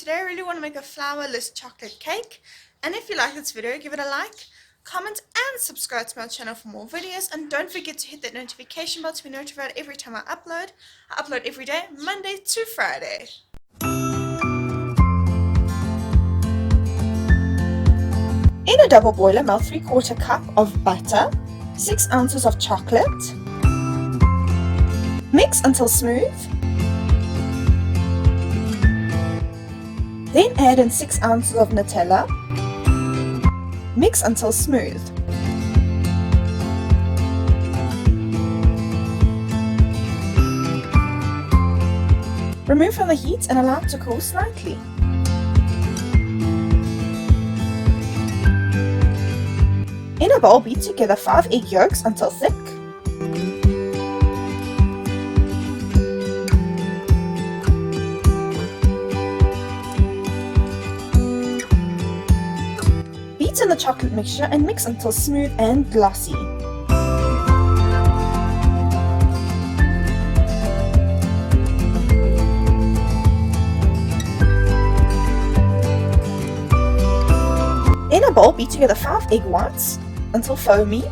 today I really want to make a flourless chocolate cake. And if you like this video, give it a like, comment and subscribe to my channel for more videos. And don't forget to hit that notification bell to be notified every time I upload. I upload every day, Monday to Friday. In a double boiler, melt 3/4 cup of butter, 6 ounces of chocolate. Mix until smooth. Then add in 6 ounces of Nutella. Mix until smooth. Remove from the heat and allow it to cool slightly. In a bowl, beat together 5 egg yolks until thick. Beat in the chocolate mixture and mix until smooth and glossy. In a bowl, beat together 5 egg whites until foamy.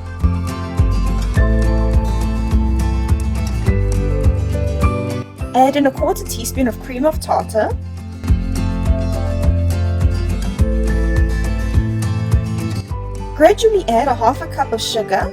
Add in a 1/4 teaspoon of cream of tartar. Gradually add a 1/2 cup of sugar.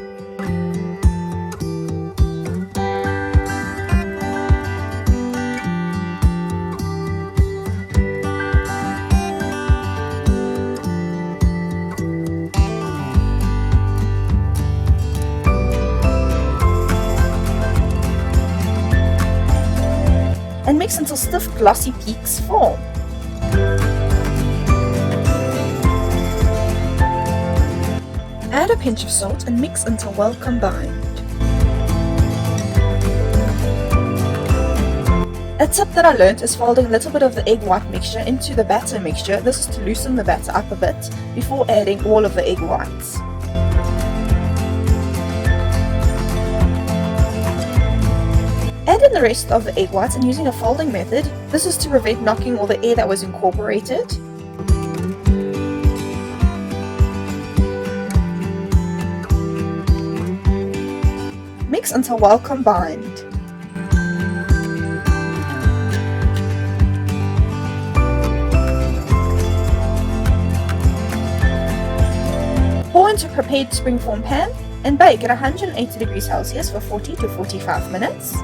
And mix until stiff glossy peaks form. Add a pinch of salt and mix until well combined. A tip that I learned is folding a little bit of the egg white mixture into the batter mixture. This is to loosen the batter up a bit before adding all of the egg whites. Add in the rest of the egg whites and using a folding method. This is to prevent knocking all the air that was incorporated. Mix until well combined. Pour into a prepared springform pan and bake at 180 degrees Celsius for 40 to 45 minutes.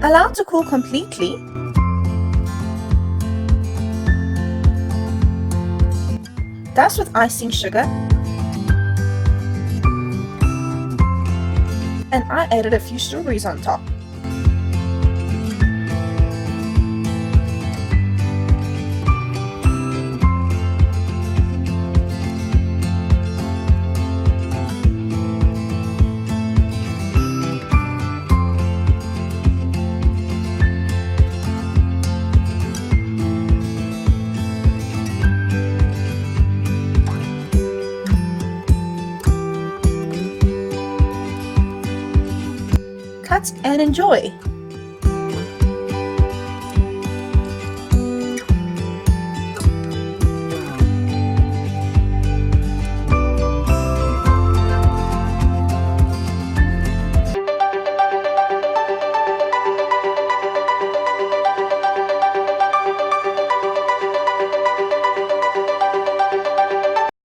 Allow it to cool completely. Dust with icing sugar. And I added a few strawberries on top. Cut and enjoy!